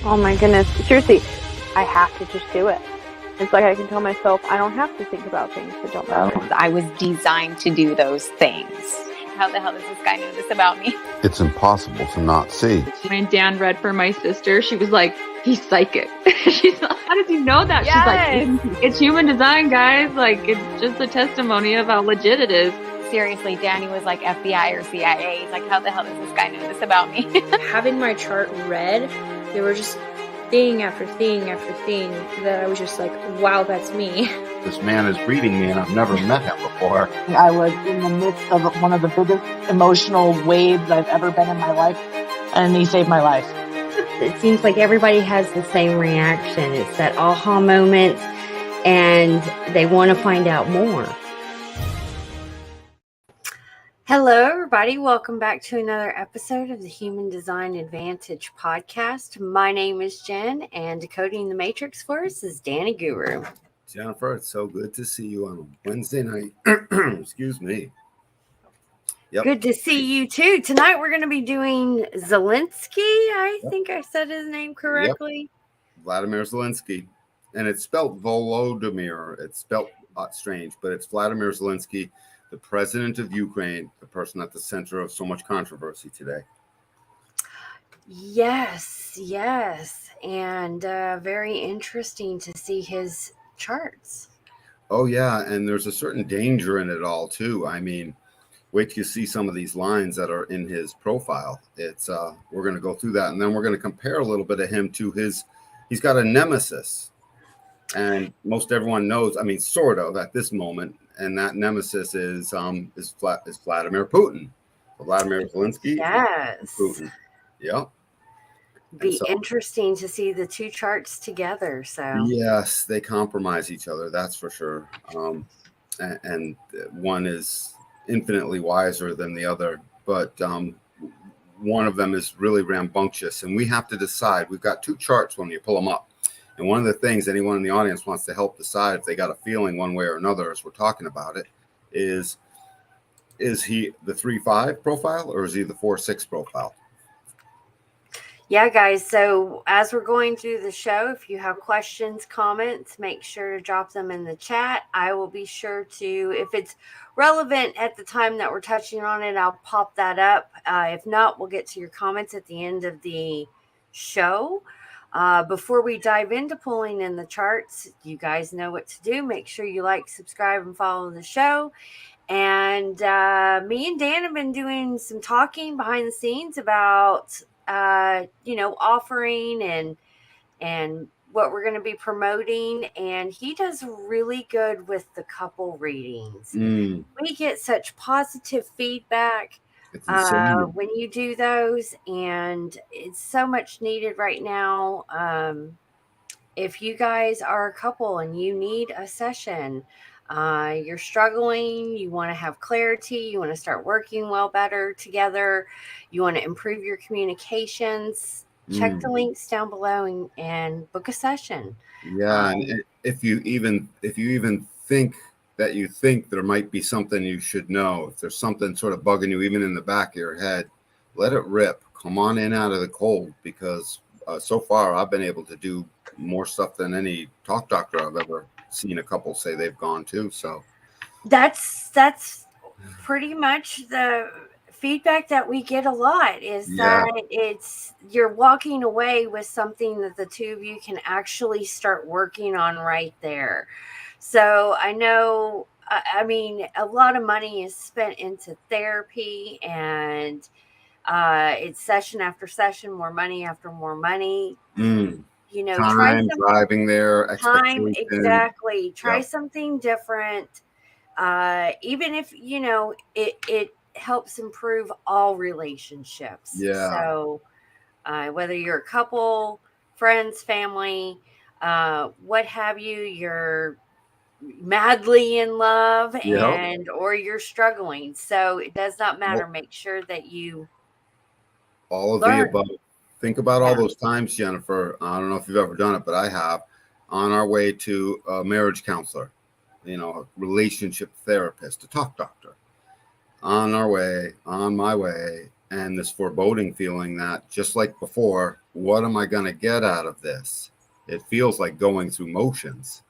Oh my goodness. Seriously, I have to just do it. It's like I can tell myself I don't have to think about things that don't matter. I was designed to do those things. How the hell does this guy know this about me? It's impossible to not see. When Dan read for my sister, she was like, he's psychic. She's like, how does he know that? Yes. She's like, it's human design, guys. Like, it's just a testimony of how legit it is. Seriously, Danny was like FBI or CIA. He's like, how the hell does this guy know this about me? Having my chart read, there were just thing after thing after thing that I was just like, wow, that's me. This man is reading me and I've never met him before. I was in the midst of one of the biggest emotional waves I've ever been in my life, and he saved my life. It seems like everybody has the same reaction. It's that aha moment, and they want to find out more. Hello, everybody. Welcome back to another episode of the Human Design Advantage podcast. My name is Jen, and decoding the matrix for us is Danny Guru. Jennifer, it's so good to see you on a Wednesday night. Excuse me. Yep. Good to see you, too. Tonight, we're going to be doing Zelenskyy. I think I said his name correctly. Yep. Volodymyr Zelenskyy. And it's spelled Volodymyr. It's spelled strange, but it's Volodymyr Zelenskyy, the president of Ukraine, the person at the center of so much controversy today. Yes. And very interesting to see his charts. Oh, yeah. And there's a certain danger in it all, too. I mean, wait till you see some of these lines that are in his profile. It's we're going to go through that, and then we're going to compare a little bit of him to he's got a nemesis. And most everyone knows, I mean, sort of at this moment, and that nemesis is Vladimir Putin. Vladimir Zelenskyy. Yes. Putin. Yep. Be interesting to see the two charts together. So yes, they compromise each other. That's for sure. And one is infinitely wiser than the other, but one of them is really rambunctious, and we have to decide. We've got two charts when you pull them up. And one of the things anyone in the audience wants to help decide if they got a feeling one way or another as we're talking about it is he the 3-5 profile or is he the 4-6 profile? Yeah, guys. So as we're going through the show, if you have questions, comments, make sure to drop them in the chat. I will be sure to, if it's relevant at the time that we're touching on it, I'll pop that up. If not, we'll get to your comments at the end of the show. Before we dive into pulling in the charts, you guys know what to do. Make sure you like, subscribe, and follow the show. And me and Dan have been doing some talking behind the scenes about, offering and what we're going to be promoting. And he does really good with the couple readings. We get such positive feedback when you do those, and it's so much needed right now. If you guys are a couple and you need a session, you're struggling, you want to have clarity, you want to start working better together, you want to improve your communications, check the links down below and book a session. Yeah, and if you even think that you think there might be something you should know, if there's something sort of bugging you even in the back of your head, let it rip. Come on in out of the cold, because so far I've been able to do more stuff than any talk doctor I've ever seen a couple say they've gone to. So that's pretty much the feedback that we get a lot is that it's you're walking away with something that the two of you can actually start working on right there. So I know, I mean, a lot of money is spent into therapy, and it's session after session, more money after more money. Time, driving there, time, exactly. Try something different. Even if, it helps improve all relationships. Yeah. So whether you're a couple, friends, family, what have you, you're madly in love or you're struggling. So it does not matter. Make sure that you all of the above. Think about all those times, Jennifer. I don't know if you've ever done it, but I have. On our way to a marriage counselor, a relationship therapist, a talk doctor. On my way, and this foreboding feeling that, just like before, what am I going to get out of this? It feels like going through motions,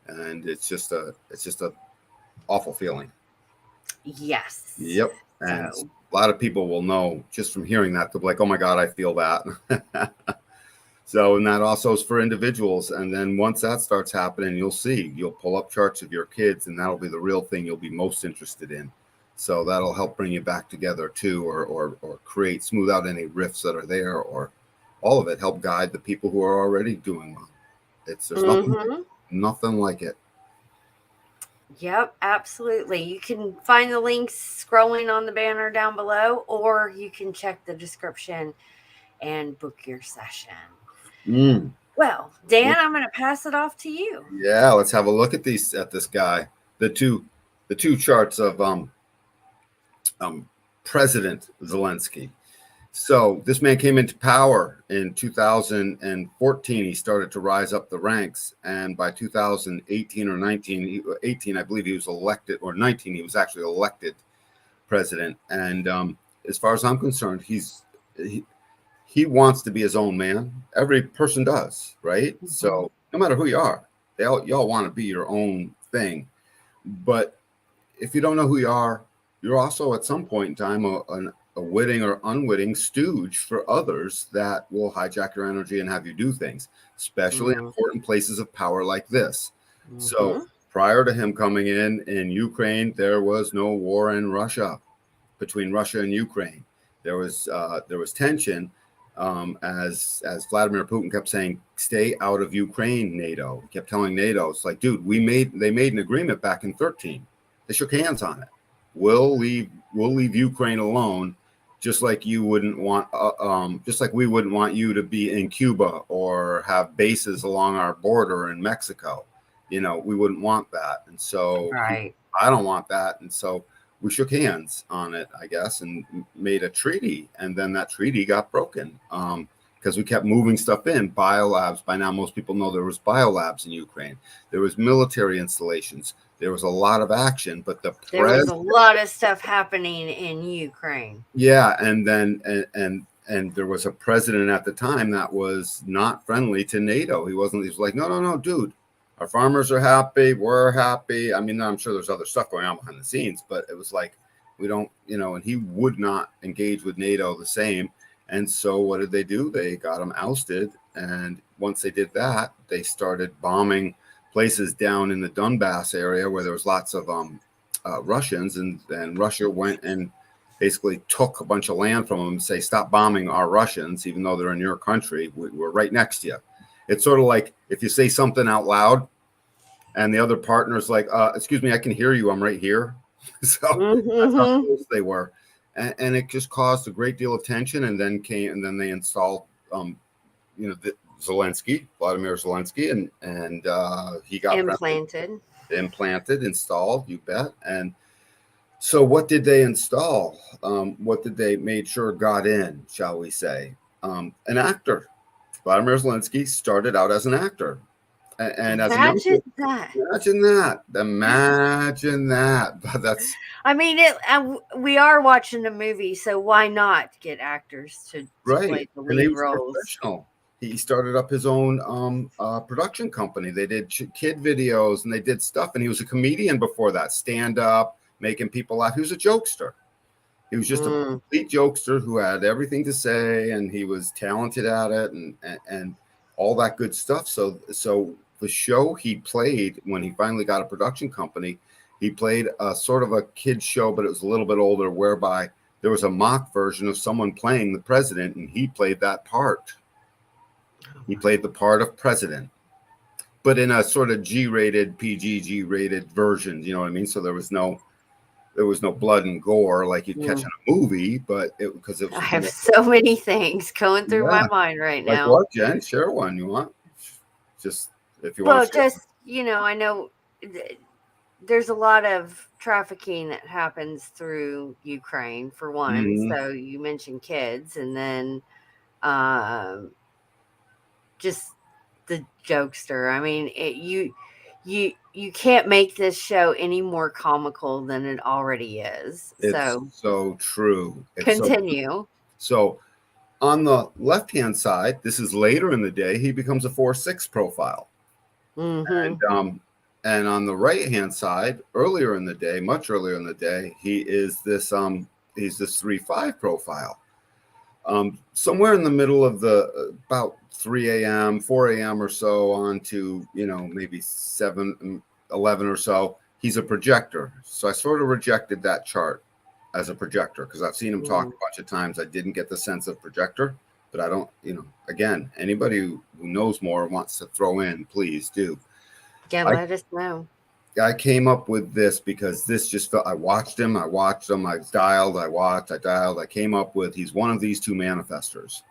and it's just a awful feeling. Yes. Yep. And So, a lot of people will know just from hearing that. They'll be like, oh my God, I feel that. So, and that also is for individuals. And then once that starts happening, you'll pull up charts of your kids, and that'll be the real thing you'll be most interested in. So that'll help bring you back together too, or create, smooth out any rifts that are there, or all of it, help guide the people who are already doing well. There's nothing like it. Yep, absolutely. You can find the links scrolling on the banner down below, or you can check the description and book your session. Well, Dan, I'm going to pass it off to you. Yeah, let's have a look at this guy. The two charts of President Zelenskyy. So this man came into power in 2014. He started to rise up the ranks, and by 2018 or 18, I believe he was elected, or 19, he was actually elected president. And as far as I'm concerned, he wants to be his own man. Every person does, right? Mm-hmm. So no matter who you are, y'all want to be your own thing. But if you don't know who you are, you're also at some point in time a witting or unwitting stooge for others that will hijack your energy and have you do things, especially in important places of power like this. So prior to him coming in Ukraine, there was no war in Russia, between Russia and Ukraine. There was tension, as Vladimir Putin kept saying, stay out of Ukraine, NATO. He kept telling NATO, it's like, dude, they made an agreement back in 2013. They shook hands on it. We'll leave Ukraine alone, just like you wouldn't want, just like we wouldn't want you to be in Cuba or have bases along our border in Mexico. We wouldn't want that. And so I don't want that. And so we shook hands on it, I guess, and made a treaty. And then that treaty got broken because we kept moving stuff in. Biolabs. By now, most people know there was biolabs in Ukraine. There was military installations. There was a lot of action, but there was a lot of stuff happening in Ukraine. Yeah, and then and there was a president at the time that was not friendly to NATO. He was like, no, dude. Our farmers are happy. We're happy. I mean, I'm sure there's other stuff going on behind the scenes, but it was like, we don't, and he would not engage with NATO the same. And so what did they do? They got him ousted. And once they did that, they started bombing places down in the Donbass area where there was lots of Russians. And Russia went and basically took a bunch of land from them and say, stop bombing our Russians, even though they're in your country. We're right next to you. It's sort of like if you say something out loud and the other partner's like, excuse me, I can hear you. I'm right here. So that's how close they were. And it just caused a great deal of tension. And then they installed, Vladimir Zelenskyy, and he got implanted, installed, you bet. And so what did they install? What did they made sure got in, shall we say? An actor. Volodymyr Zelenskyy started out as an actor, and as imagine that. But that's. I mean, we are watching a movie, so why not get actors to play the lead roles? Professional. He started up his own production company. They did kid videos and they did stuff, and he was a comedian before that, stand up, making people laugh. He was a jokester. He was just a complete jokester who had everything to say, and he was talented at it, and all that good stuff. So the show he played when he finally got a production company, he played a sort of a kid's show, but it was a little bit older, whereby there was a mock version of someone playing the president, and he played that part. He played the part of president, but in a sort of G-rated, PG-G-rated version. You know what I mean? So there was no blood and gore like you'd catch in a movie, but because it was. I have so many things going through my mind right now. Like what, Jen? Share one you want. Just if you want. Well, just I know there's a lot of trafficking that happens through Ukraine for one. Mm-hmm. So you mentioned kids, and then just the jokester. I mean, you can't make this show any more comical than it already is. It's so true. Continue. So on the left-hand side, this is later in the day, he becomes a 4-6 profile. Mm-hmm. And on the right-hand side, earlier in the day, much earlier in the day, he is this he's this 3-5 profile. Somewhere in the middle of the about 3 a.m., 4 a.m. or so on to, maybe 7, 11 or so, he's a projector. So I sort of rejected that chart as a projector because I've seen him talk a bunch of times. I didn't get the sense of projector, but I don't, again, anybody who knows more wants to throw in, please do. Yeah, let us know. I came up with this because this just felt, I watched him, I dialed, I watched, I dialed, I came up with, he's one of these two manifestors.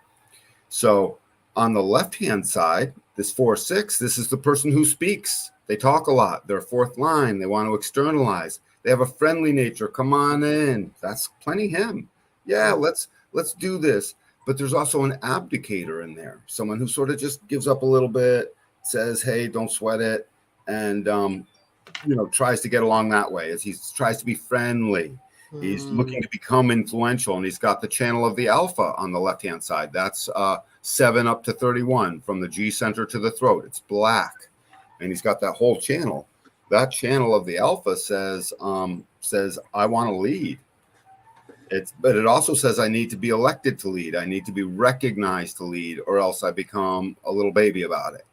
So on the left-hand side, this 4-6, this is the person who speaks. They talk a lot. They're fourth line. They want to externalize. They have a friendly nature. Come on in. That's plenty him. Yeah, let's do this. But there's also an abdicator in there. Someone who sort of just gives up a little bit, says, hey, don't sweat it. And, tries to get along that way as he tries to be friendly. He's looking to become influential, and he's got the channel of the alpha on the left-hand side. That's 7 up to 31 from the G center to the throat. It's black, and he's got that whole channel. That channel of the alpha says I want to lead. But it also says I need to be elected to lead. I need to be recognized to lead, or else I become a little baby about it,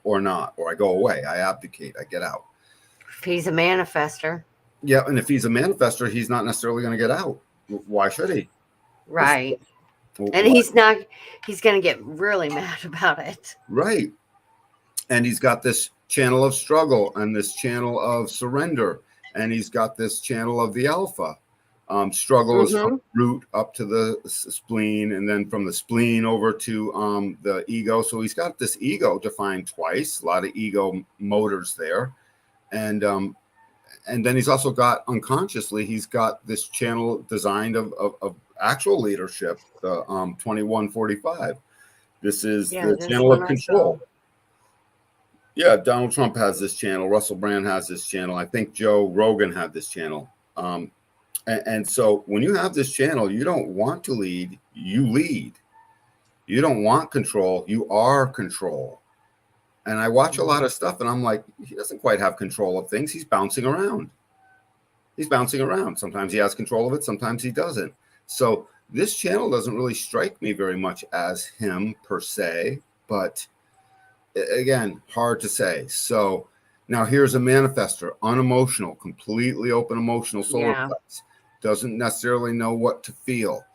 or not, or I go away. I abdicate. I get out. If he's a manifester. Yeah, and if he's a manifester, he's not necessarily going to get out. Why should he? Right. And he's going to get really mad about it. Right. And he's got this channel of struggle and this channel of surrender. And he's got this channel of the alpha. Struggle is from root up to the spleen, and then from the spleen over to the ego. So he's got this ego defined twice, a lot of ego motors there. And then he's also got unconsciously, he's got this channel designed of actual leadership, the 2145. This is the channel of control. Yeah, Donald Trump has this channel. Russell Brand has this channel. I think Joe Rogan had this channel. And so when you have this channel, you don't want to lead, you lead. You don't want control, you are control. And I watch a lot of stuff and I'm like, he doesn't quite have control of things. He's bouncing around. Sometimes he has control of it. Sometimes he doesn't. So this channel doesn't really strike me very much as him per se, but again, hard to say. So now here's a manifestor, unemotional, completely open emotional solar plex. Doesn't necessarily know what to feel.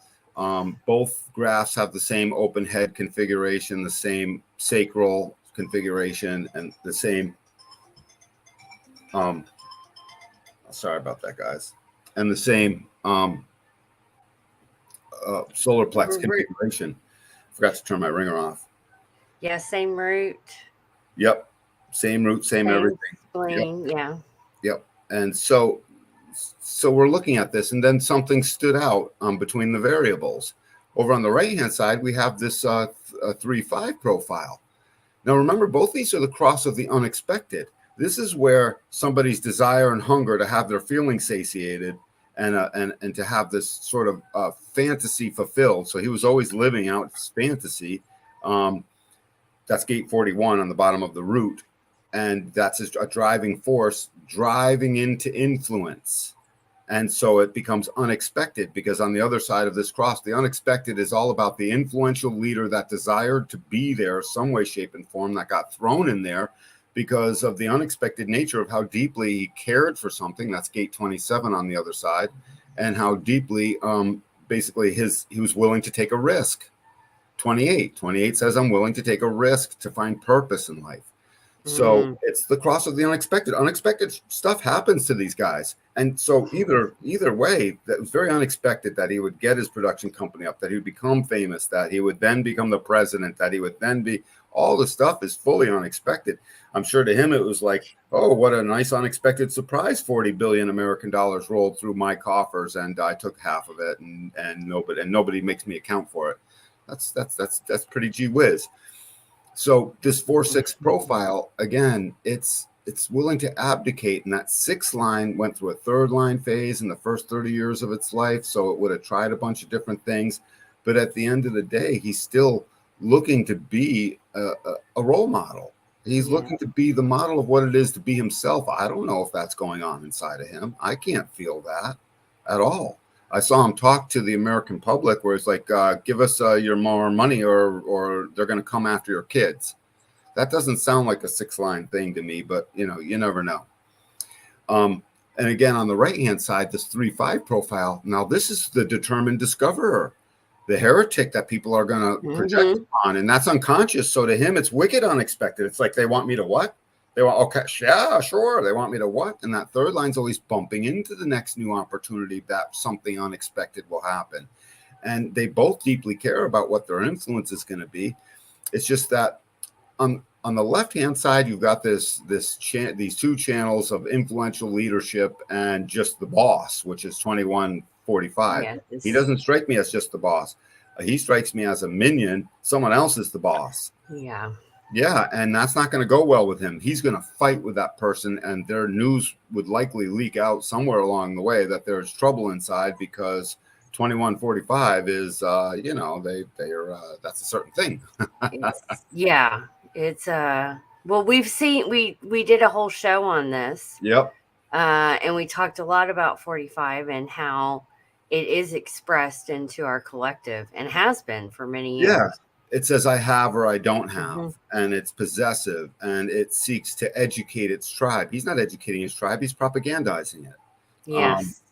Both graphs have the same open head configuration, the same sacral configuration, and the same sorry about that, guys, and the same solar plex configuration. Forgot to turn my ringer off. Yeah, same root. Yep, same root, same everything. Spleen, Yep. And so we're looking at this, and then something stood out between the variables. Over on the right hand side, we have this 3-5 profile. Now, remember, both these are the cross of the unexpected. This is where somebody's desire and hunger to have their feelings satiated and to have this sort of fantasy fulfilled. So he was always living out his fantasy. That's gate 41 on the bottom of the root. And that's a driving force, driving into influence. And so it becomes unexpected, because on the other side of this cross, the unexpected is all about the influential leader that desired to be there some way, shape, and form, that got thrown in there because of the unexpected nature of how deeply he cared for something. That's gate 27 on the other side, and how deeply basically he was willing to take a risk. 28 says, I'm willing to take a risk to find purpose in life. So it's the cross of the unexpected. Unexpected stuff happens to these guys. And so either way, that was very unexpected that he would get his production company up, that he would become famous, that he would then become the president, that he would then be, all the stuff is fully unexpected. I'm sure to him it was like, oh, what a nice unexpected surprise. 40 billion American dollars rolled through my coffers, and I took half of it, and nobody makes me account for it. That's pretty gee whiz. So this 4-6 profile, again, it's it's willing to abdicate. And that 6th line went through a 3rd line phase in the first 30 years of its life. So it would have tried a bunch of different things. But at the end of the day, he's still looking to be a role model. He's looking to be the model of what it is to be himself. I don't know if that's going on inside of him. I can't feel that at all. I saw him talk to the American public where it's like, give us your more money or they're going to come after your kids. That doesn't sound like a 6th line thing to me, but you never know. And again, on the right-hand side, this 3-5 profile. Now, this is the determined discoverer, the heretic that people are going to project on, and that's unconscious. So to him, it's wicked unexpected. It's like, they want me to what? They want, okay, yeah, sure. They want me to what? And that 3rd line's always bumping into the next new opportunity that something unexpected will happen. And they both deeply care about what their influence is going to be. It's just that on the left-hand side, you've got these 2 channels of influential leadership and just the boss, which is 2145. Yeah, he doesn't strike me as just the boss. He strikes me as a minion. Someone else is the boss. Yeah, and that's not going to go well with him. He's going to fight with that person, and their news would likely leak out somewhere along the way that there's trouble inside, because 2145 is, that's a certain thing. It's well, we've seen, we did a whole show on this. Yep. And we talked a lot about 45 and how it is expressed into our collective and has been for many years. Yeah. It says I have or I don't have, and it's possessive, and it seeks to educate its tribe. He's not educating his tribe. He's propagandizing it. Yes.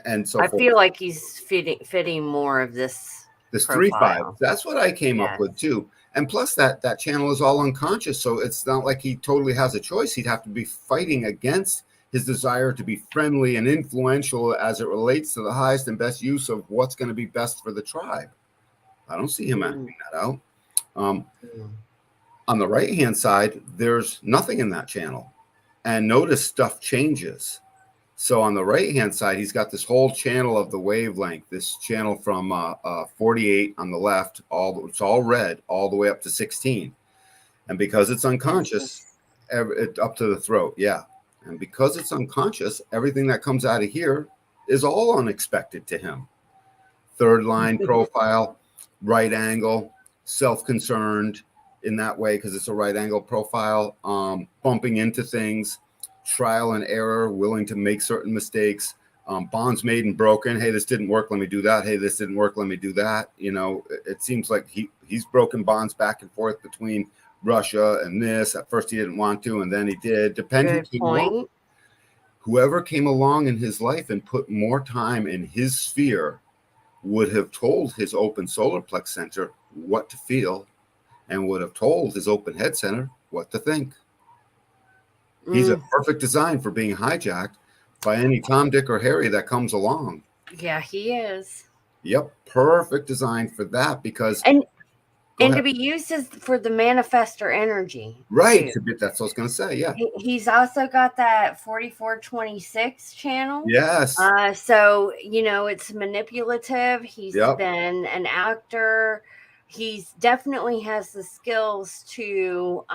And so I feel like he's fitting more of this 3-5. That's what I came up with too. And plus that channel is all unconscious. So it's not like he totally has a choice. He'd have to be fighting against his desire to be friendly and influential as it relates to the highest and best use of what's going to be best for the tribe. I don't see him acting that out. On the right-hand side, there's nothing in that channel. And notice stuff changes. So on the right-hand side, he's got this whole channel of the wavelength, this channel from 48 on the left, it's all red, all the way up to 16. And because it's unconscious, up to the throat, yeah. And because it's unconscious, everything that comes out of here is all unexpected to him. 3rd line profile, right angle, self-concerned in that way because it's a right angle profile, bumping into things, trial and error, willing to make certain mistakes, bonds made and broken. Hey, this didn't work. Let me do that. Hey, this didn't work. Let me do that. It seems like he's broken bonds back and forth between Russia and this. At first he didn't want to, and then he did. Depending on whoever came along in his life and put more time in his sphere would have told his open solar plex center what to feel and would have told his open head center what to think. He's a perfect design for being hijacked by any Tom, Dick, or Harry that comes along. Yeah, he is. Yep, perfect design for that because... And to be used for the manifestor energy. Right, that's what I was going to say, yeah. He's also got that 4426 channel. Yes. So, it's manipulative. He's been an actor. He's definitely has the skills to...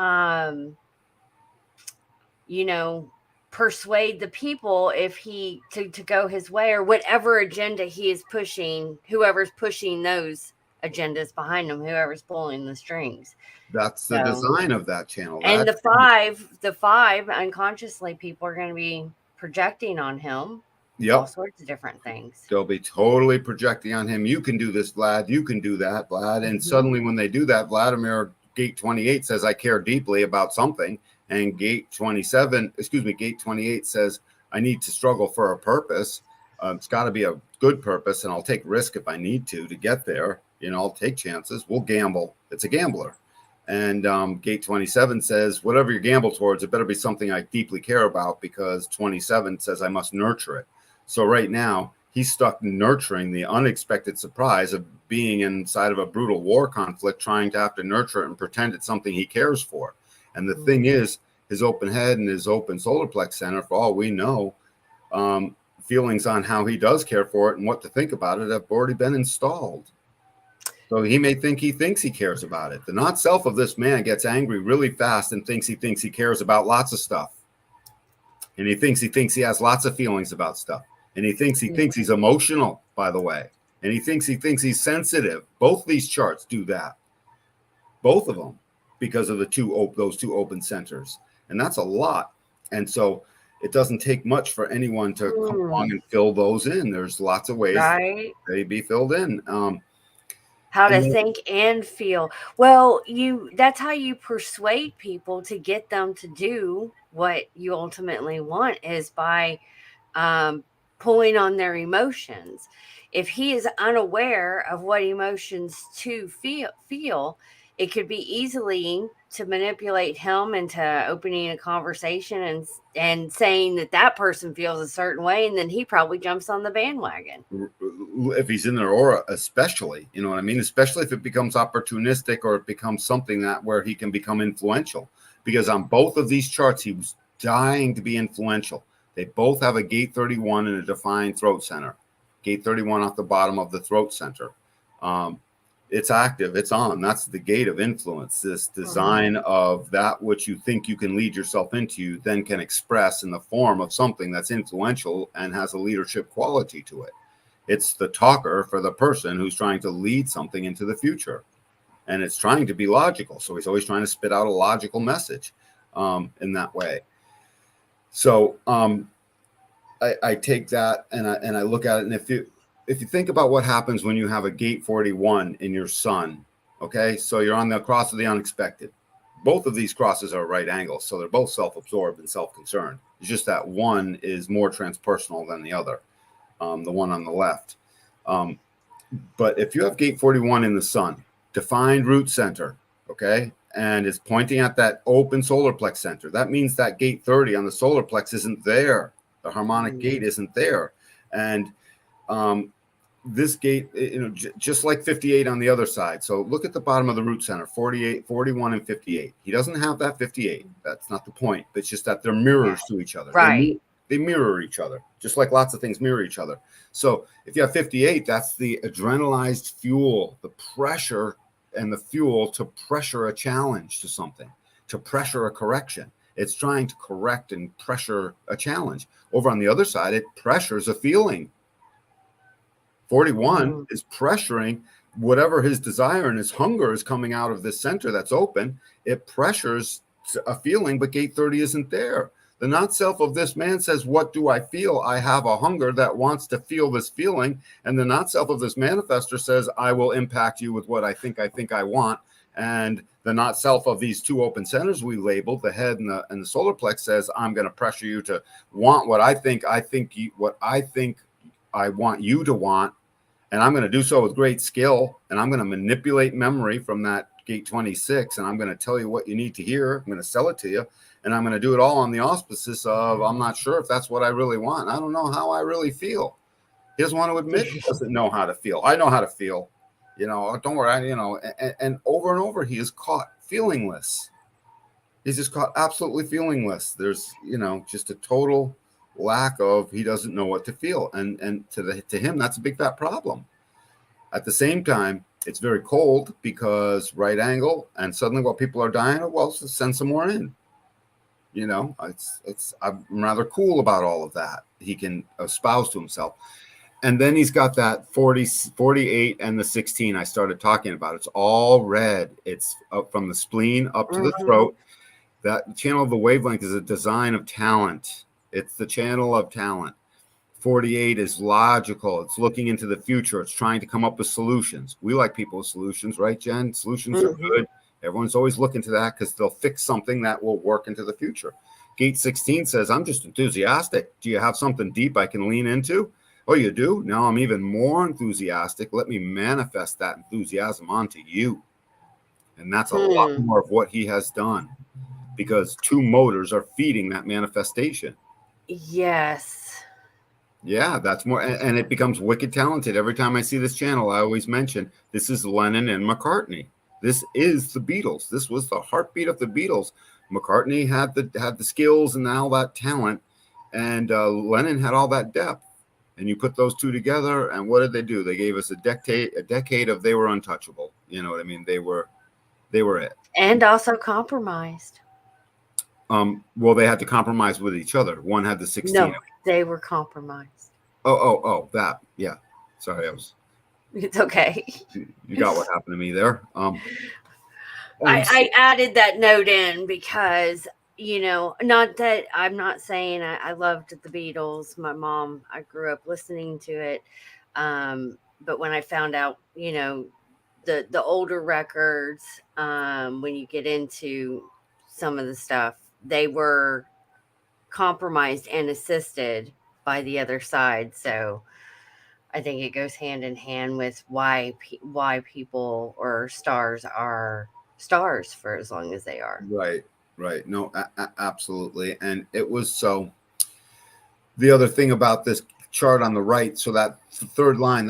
persuade the people if he to go his way or whatever agenda he is pushing, whoever's pushing those agendas behind him, whoever's pulling the strings. That's the design of that channel. And the five unconsciously people are going to be projecting on him. All sorts of different things. They'll be totally projecting on him. You can do this, Vlad. You can do that, Vlad. And suddenly when they do that, Vladimir Gate 28 says, I care deeply about something. And Gate 28 says, I need to struggle for a purpose. It's got to be a good purpose, and I'll take risk if I need to get there. I'll take chances. We'll gamble. It's a gambler. And Gate 27 says, whatever you gamble towards, it better be something I deeply care about because 27 says I must nurture it. So right now, he's stuck nurturing the unexpected surprise of being inside of a brutal war conflict, trying to have to nurture it and pretend it's something he cares for. And the thing is, his open head and his open solar plex center, for all we know, feelings on how he does care for it and what to think about it have already been installed. So he may think he thinks he cares about it. The not self of this man gets angry really fast and thinks he cares about lots of stuff. And he thinks he has lots of feelings about stuff. And he thinks he's emotional, by the way. And he thinks he's sensitive. Both these charts do that. Both of them, because of those two open centers. And that's a lot. And so it doesn't take much for anyone to come along and fill those in. There's lots of ways they be filled in. How to think and feel. Well, that's how you persuade people to get them to do what you ultimately want, is by pulling on their emotions. If he is unaware of what emotions to feel, it could be easily to manipulate him into opening a conversation and saying that person feels a certain way, and then he probably jumps on the bandwagon. If he's in their aura, especially, you know what I mean? Especially if it becomes opportunistic or it becomes something where he can become influential. Because on both of these charts, he was dying to be influential. They both have a gate 31 and a defined throat center. Gate 31 off the bottom of the throat center. It's active, it's on. That's the gate of influence. This design of that which you think you can lead yourself into, then can express in the form of something that's influential and has a leadership quality to it. It's the talker for the person who's trying to lead something into the future. And it's trying to be logical. So he's always trying to spit out a logical message in that way. So I take that and I look at it, and if you think about what happens when you have a gate 41 in your sun, okay, so you're on the cross of the unexpected. Both of these crosses are right angles, so they're both self-absorbed and self-concerned. It's just that one is more transpersonal than the other, the one on the left. But if you have gate 41 in the sun, defined root center, okay, and it's pointing at that open solar plex center, that means that gate 30 on the solar plex isn't there. The harmonic gate isn't there. And this gate, just like 58 on the other side. So look at the bottom of the root center, 48, 41, and 58. He doesn't have that 58. That's not the point. It's just that they're mirrors to each other. Right. They mirror each other, just like lots of things mirror each other. So if you have 58, that's the adrenalized fuel, the pressure and the fuel to pressure a challenge to something, to pressure a correction. It's trying to correct and pressure a challenge. Over on the other side, it pressures a feeling. 41 is pressuring whatever his desire and his hunger is coming out of this center that's open. It pressures a feeling, but gate 30 isn't there. The not self of this man says, what do I feel? I have a hunger that wants to feel this feeling. And the not self of this manifester says, I will impact you with what I think I want. And the not self of these two open centers we labeled, the head and the solar plex, says, I'm going to pressure you to want what I think I want you to want. And I'm going to do so with great skill. And I'm going to manipulate memory from that gate 26. And I'm going to tell you what you need to hear. I'm going to sell it to you. And I'm going to do it all on the auspices of, I'm not sure if that's what I really want. I don't know how I really feel. He doesn't want to admit he doesn't know how to feel. I know how to feel. Don't worry. And over, he is caught feelingless. He's just caught absolutely feelingless. There's, just a total lack of, he doesn't know what to feel. And to him, that's a big fat problem. At the same time, it's very cold because right angle, and suddenly while people are dying, well, send some more in. I'm rather cool about all of that. He can espouse to himself. And then he's got that 48 and the 16 I started talking about. It's all red. It's up from the spleen up to the throat. That channel of the wavelength is a design of talent. It's the channel of talent. 48 is logical. It's looking into the future. It's trying to come up with solutions. We like people with solutions, right, Jen? Solutions are good. Everyone's always looking to that because they'll fix something that will work into the future. Gate 16 says, I'm just enthusiastic. Do you have something deep I can lean into? Oh, you do? Now I'm even more enthusiastic. Let me manifest that enthusiasm onto you. And that's a lot more of what he has done, because two motors are feeding that manifestation. Yes. Yeah, that's more. And it becomes wicked talented. Every time I see this channel, I always mention this is Lennon and McCartney. This is the Beatles. This was the heartbeat of the Beatles. McCartney had the skills and all that talent, and Lennon had all that depth. And you put those two together, and what did they do? They gave us a decade of they were untouchable. You know what I mean? They were it. And also compromised. Well, they had to compromise with each other. One had the 16. No, they were compromised. Oh, that. Yeah. Sorry, It's okay. You got what happened to me there. I added that note in because, not that I'm not saying I loved the Beatles. My mom, I grew up listening to it. But when I found out, the older records, when you get into some of the stuff, they were compromised and assisted by the other side. So I think it goes hand in hand with why people or stars are stars for as long as they are. Right. No, absolutely. And it was so. The other thing about this chart on the right, so that third line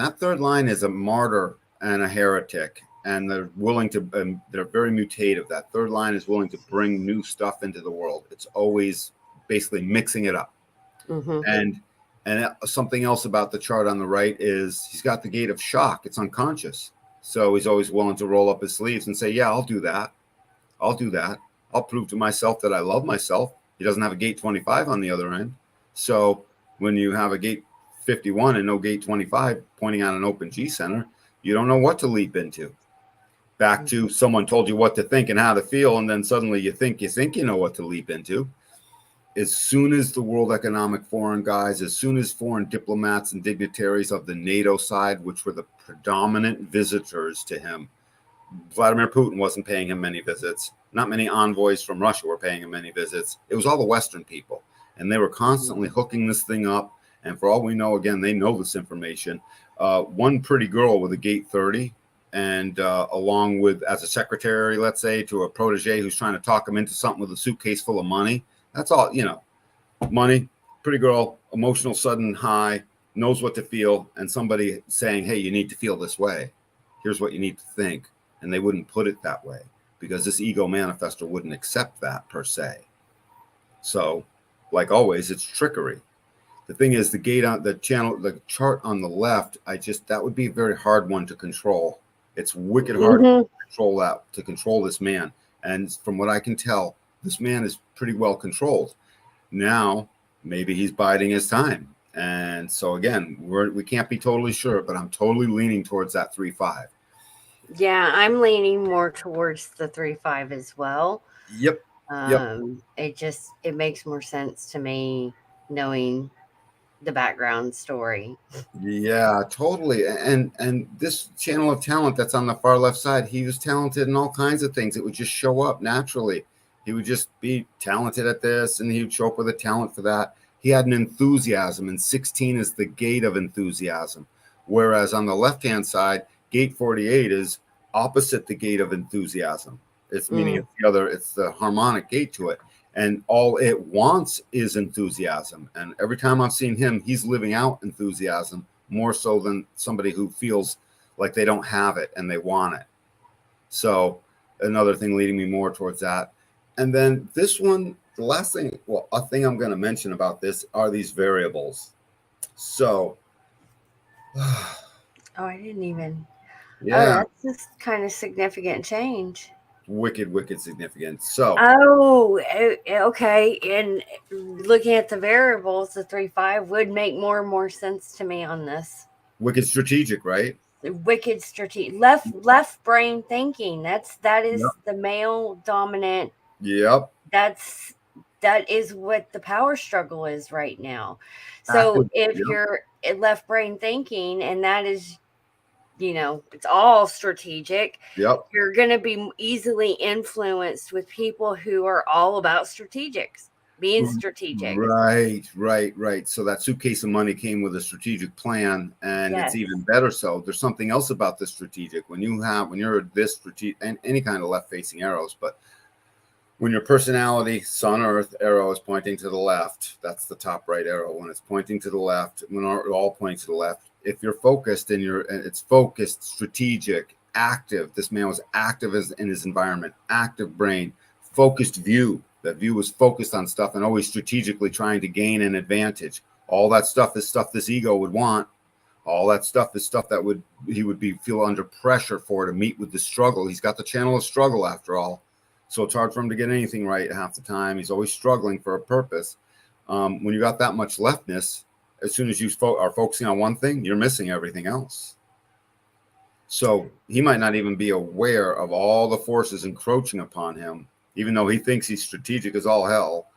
is a martyr and a heretic, and they're willing to, they're very mutative. That third line is willing to bring new stuff into the world. It's always basically mixing it up. Mm-hmm. And something else about the chart on the right is he's got the gate of shock. It's unconscious. So he's always willing to roll up his sleeves and say, yeah, I'll do that. I'll prove to myself that I love myself. He doesn't have a gate 25 on the other end. So when you have a gate 51 and no gate 25 pointing at an open G center, you don't know what to leap into. Back to someone told you what to think and how to feel, and then suddenly you think you know what to leap into. As soon as the World Economic Forum guys, as soon as foreign diplomats and dignitaries of the NATO side, which were the predominant visitors to him, Vladimir Putin wasn't paying him many visits. Not many envoys from Russia were paying him many visits. It was all the Western people. And they were constantly hooking this thing up. And for all we know, again, they know this information. One pretty girl with a gate 30, and along with, as a secretary, let's say, to a protege who's trying to talk him into something with a suitcase full of money. That's all, money, pretty girl, emotional, sudden high, knows what to feel, and somebody saying, hey, you need to feel this way. Here's what you need to think. And they wouldn't put it that way because this ego manifestor wouldn't accept that per se. So, like always, it's trickery. The thing is, the gate on the chart on the left, that would be a very hard one to control. It's wicked hard to control this man. And from what I can tell, this man is pretty well controlled. Now, maybe he's biding his time. And so again, we can't be totally sure, but I'm totally leaning towards that 3-5. Yeah, I'm leaning more towards the 3-5 as well. Yep. It makes more sense to me knowing the background story. Yeah, totally. And this channel of talent that's on the far left side, he was talented in all kinds of things. It would just show up naturally. He would just be talented at this, and he would show up with a talent for that. He had an enthusiasm, and 16 is the gate of enthusiasm. Whereas on the left-hand side, gate 48 is opposite the gate of enthusiasm. It's meaning it's the harmonic gate to it. And all it wants is enthusiasm. And every time I've seen him, he's living out enthusiasm more so than somebody who feels like they don't have it and they want it. So another thing leading me more towards that. And then this one, the last thing, a thing I'm going to mention about this are these variables. So. I didn't even. Yeah. Oh, that's just kind of significant change. Wicked significant. So. Oh, okay. And looking at the variables, the 3-5 would make more and more sense to me on this. Wicked strategic, right? Wicked strategic. Left brain thinking. That is the male dominant. Yep. That is what the power struggle is right now. So if you're left brain thinking, and that is, it's all strategic. Yep. You're going to be easily influenced with people who are all about strategics, being strategic. Right. So that suitcase of money came with a strategic plan, and it's even better. So there's something else about the strategic. When you're this strategic, and any kind of left facing arrows, but when your personality, sun, earth arrow is pointing to the left, that's the top right arrow. When it's pointing to the left, when we're all pointing to the left, if you're focused and it's focused, strategic, active. This man was active in his environment, active brain, focused view. That view was focused on stuff and always strategically trying to gain an advantage, All that stuff is stuff this ego would want. All that stuff is stuff that he would feel under pressure for to meet with the struggle. He's got the channel of struggle after all. So it's hard for him to get anything right half the time. He's always struggling for a purpose. When you got that much leftness, as soon as you are focusing on one thing, you're missing everything else. So he might not even be aware of all the forces encroaching upon him, even though he thinks he's strategic as all hell.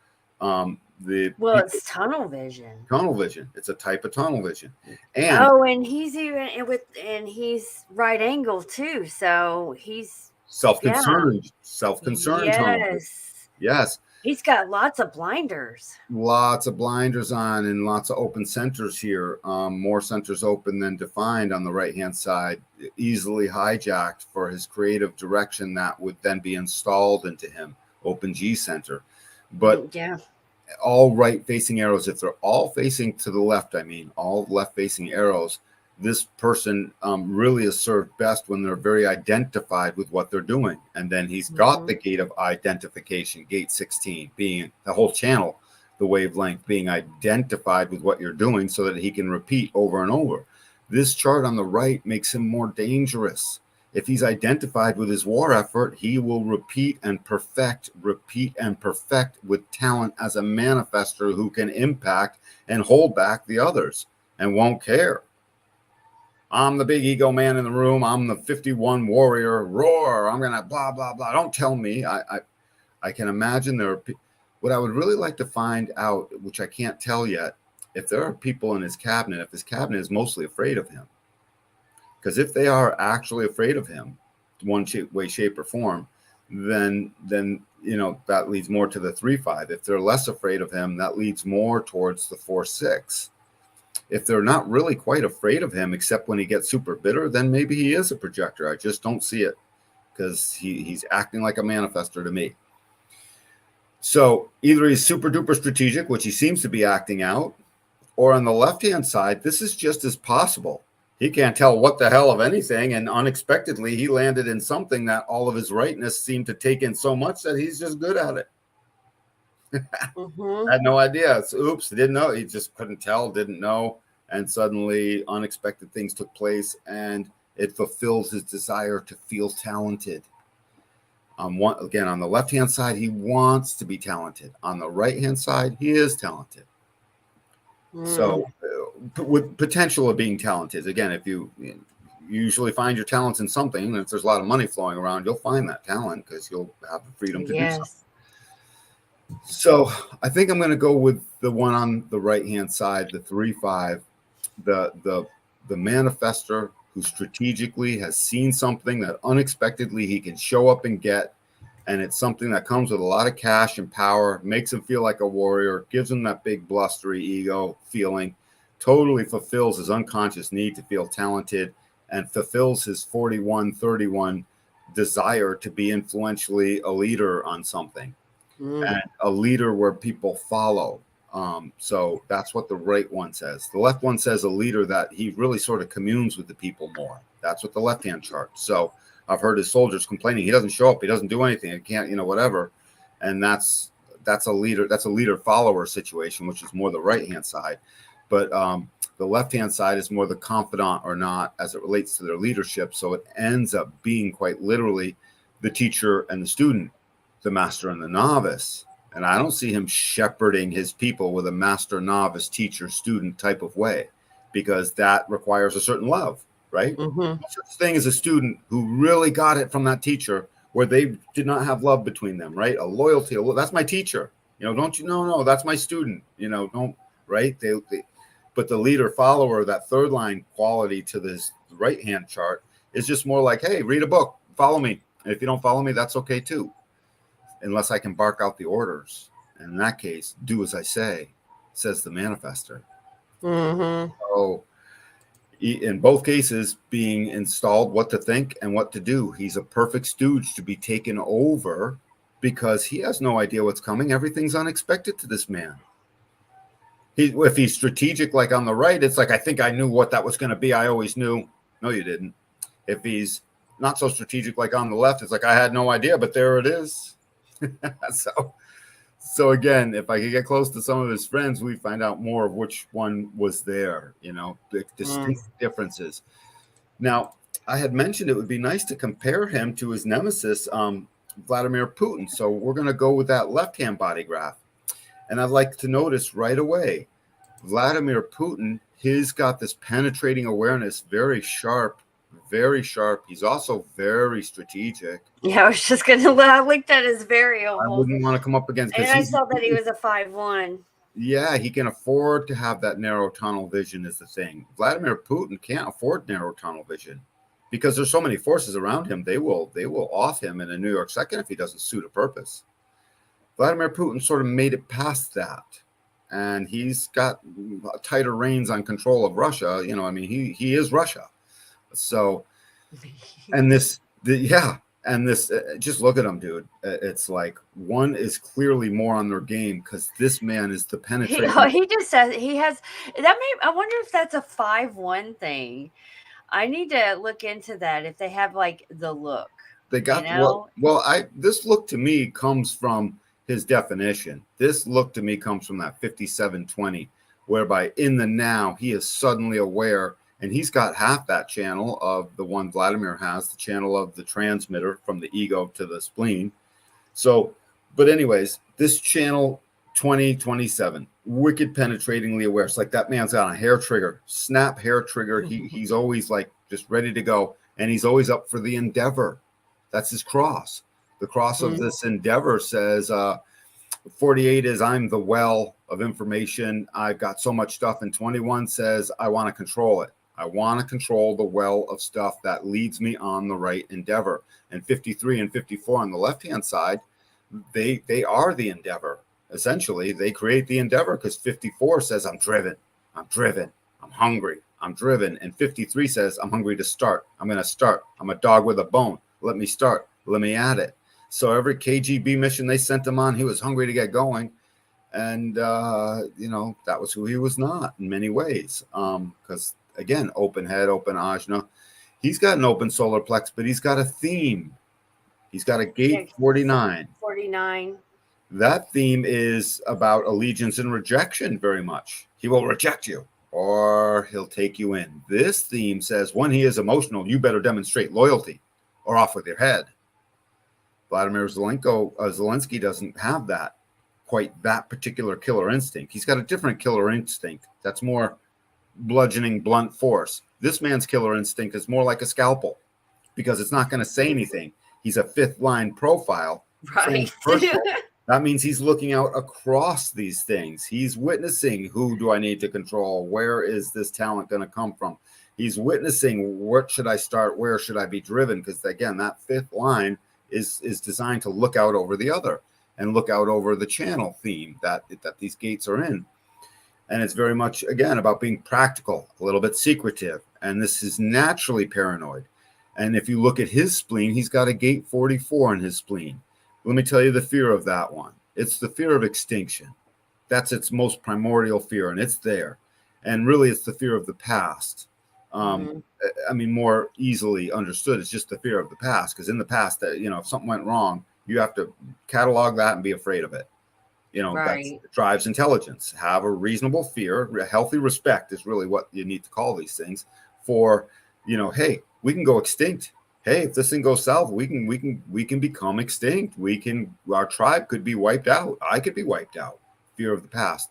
It's tunnel vision. Tunnel vision. It's a type of tunnel vision. And he's right angle too. So he's self-concerned. Yes. Yes. He's got lots of blinders. Lots of blinders on and lots of open centers here. More centers open than defined on the right-hand side. Easily hijacked for his creative direction that would then be installed into him. Open G center. But all right-facing arrows, if they're all facing to the left, all left-facing arrows, this person really is served best when they're very identified with what they're doing. And then he's got the gate of identification, gate 16, being the whole channel, the wavelength, being identified with what you're doing so that he can repeat over and over. This chart on the right makes him more dangerous. If he's identified with his war effort, he will repeat and perfect with talent as a manifester who can impact and hold back the others and won't care. I'm the big ego man in the room. I'm the 51 warrior. Roar. I'm going to blah, blah, blah. Don't tell me. I can imagine there are what I would really like to find out, which I can't tell yet, if there are people in his cabinet, if his cabinet is mostly afraid of him. Because if they are actually afraid of him, one way, shape, or form, then that leads more to the 3-5. If they're less afraid of him, that leads more towards the 4-6. If they're not really quite afraid of him, except when he gets super bitter, then maybe he is a projector. I just don't see it because he's acting like a manifester to me. So either he's super duper strategic, which he seems to be acting out, or on the left-hand side, this is just as possible. He can't tell what the hell of anything, and unexpectedly, he landed in something that all of his rightness seemed to take in so much that he's just good at it. Had no idea. Oops, didn't know. He just couldn't tell, didn't know. And suddenly unexpected things took place and it fulfills his desire to feel talented. On the left-hand side, he wants to be talented. On the right-hand side, he is talented. So with potential of being talented, again, if you usually find your talents in something, and if there's a lot of money flowing around, you'll find that talent because you'll have the freedom to do something. So I think I'm going to go with the one on the right-hand side, the 3-5, the manifester who strategically has seen something that unexpectedly he can show up and get, and it's something that comes with a lot of cash and power, makes him feel like a warrior, gives him that big blustery ego feeling, totally fulfills his unconscious need to feel talented, and fulfills his 41-31 desire to be influentially a leader on something. And a leader where people follow. So that's what the right one says. The left one says a leader that he really sort of communes with the people more. That's what the left-hand chart. So I've heard his soldiers complaining he doesn't show up, he doesn't do anything, he can't, whatever. And that's a leader follower situation, which is more the right-hand side. But the left-hand side is more the confidant or not as it relates to their leadership. So it ends up being quite literally the teacher and the student, the master and the novice. And I don't see him shepherding his people with a master, novice, teacher, student type of way, because that requires a certain love, right? No such thing as a student who really got it from that teacher where they did not have love between them, right? A loyalty, that's my teacher. Don't you know? No, that's my student. Don't, right? But the leader follower, that third line quality to this right-hand chart is just more like, hey, read a book, follow me. And if you don't follow me, that's okay too. Unless I can bark out the orders. And in that case, do as I say, says the manifester. So in both cases, being installed what to think and what to do. He's a perfect stooge to be taken over because he has no idea what's coming. Everything's unexpected to this man. If he's strategic, like on the right, it's like, I think I knew what that was going to be. I always knew. No, you didn't. If he's not so strategic, like on the left, it's like, I had no idea, but there it is. So again, if I could get close to some of his friends, we find out more of which one was there, the distinct differences. Now, I had mentioned it would be nice to compare him to his nemesis, Vladimir Putin. So we're going to go with that left-hand body graph. And I'd like to notice right away, Vladimir Putin, he's got this penetrating awareness, very sharp, very sharp. He's also very strategic. Yeah, I was just going to I looked at his I variable. wouldn't want to come up against. And I saw that he was a 5-1. Yeah, he can afford to have that narrow tunnel vision is the thing. Vladimir Putin can't afford narrow tunnel vision because there's so many forces around him. They will off him in a New York second if he doesn't suit a purpose. Vladimir Putin sort of made it past that. And he's got tighter reins on control of Russia. He is Russia. So, and this, just look at him, dude. It's like one is clearly more on their game because this man is the penetrating. He just says he has that. I wonder if that's a 5-1 thing. I need to look into that. If they have like the look, they got this look to me comes from his definition. This look to me comes from that 5720, whereby in the now he is suddenly aware. And he's got half that channel of the one Vladimir has, the channel of the transmitter from the ego to the spleen. So, but anyways, this channel 2027, wicked penetratingly aware. It's like that man's got a hair trigger, snap hair trigger. He's always like just ready to go. And he's always up for the endeavor. That's his cross. The cross of this endeavor says 48 is I'm the well of information. I've got so much stuff. And 21 says I want to control it. I want to control the well of stuff that leads me on the right endeavor. And 53 and 54 on the left-hand side, they are the endeavor. Essentially, they create the endeavor because 54 says I'm driven, I'm hungry, I'm driven. And 53 says I'm hungry to start. I'm going to start. I'm a dog with a bone. Let me start. Let me at it. So every KGB mission they sent him on, he was hungry to get going. And, that was who he was not in many ways. Because again, open head, open ajna. He's got an open solar plex, but he's got a theme. He's got a gate 49. 49. That theme is about allegiance and rejection very much. He will reject you or he'll take you in. This theme says when he is emotional, you better demonstrate loyalty or off with your head. Volodymyr Zelenskyy doesn't have that particular killer instinct. He's got a different killer instinct. That's more bludgeoning, blunt force. This man's killer instinct is more like a scalpel because it's not going to say anything. He's a fifth line profile. Right. That means he's looking out across these things. He's witnessing who do I need to control? Where is this talent going to come from? He's witnessing what should I start? Where should I be driven? Because again, that fifth line is designed to look out over the other and look out over the channel theme that these gates are in. And it's very much, again, about being practical, a little bit secretive. And this is naturally paranoid. And if you look at his spleen, he's got a gate 44 in his spleen. Let me tell you the fear of that one. It's the fear of extinction. That's its most primordial fear, and it's there. And really, it's the fear of the past. More easily understood. It's just the fear of the past. Because in the past, if something went wrong, you have to catalog that and be afraid of it. That drives intelligence. Have a reasonable fear, a healthy respect is really what you need to call these things for, hey, we can go extinct. Hey, if this thing goes south, we can become extinct. Our tribe could be wiped out. I could be wiped out. Fear of the past.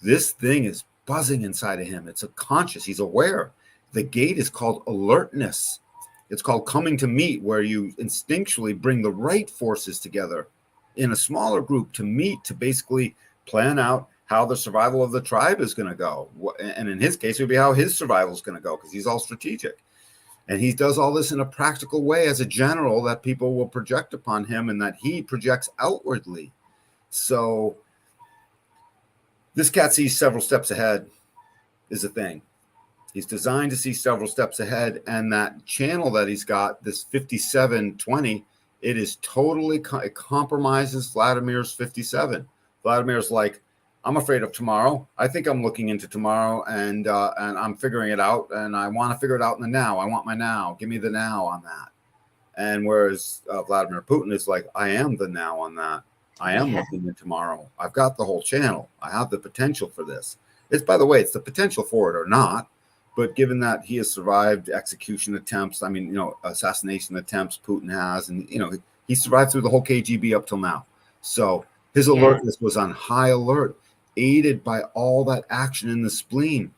This thing is buzzing inside of him. It's a conscious. He's aware. The gate is called alertness. It's called coming to meet, where you instinctually bring the right forces together in a smaller group to meet, to basically plan out how the survival of the tribe is going to go. And in his case, it would be how his survival is going to go, because he's all strategic. And he does all this in a practical way as a general that people will project upon him and that he projects outwardly. So this cat sees several steps ahead is a thing. He's designed to see several steps ahead. And that channel that he's got, this 5720, it is totally, it compromises Vladimir's 57. Vladimir's like, I'm afraid of tomorrow. I think I'm looking into tomorrow and I'm figuring it out. And I want to figure it out in the now. I want my now. Give me the now on that. And whereas Vladimir Putin is like, I am the now on that. I am Yeah. looking at tomorrow. I've got the whole channel. I have the potential for this. It's, by the way, it's the potential for it or not. But given that he has survived execution attempts, I mean, assassination attempts Putin has, and, he survived through the whole KGB up till now. So his alertness was on high alert, aided by all that action in the spleen.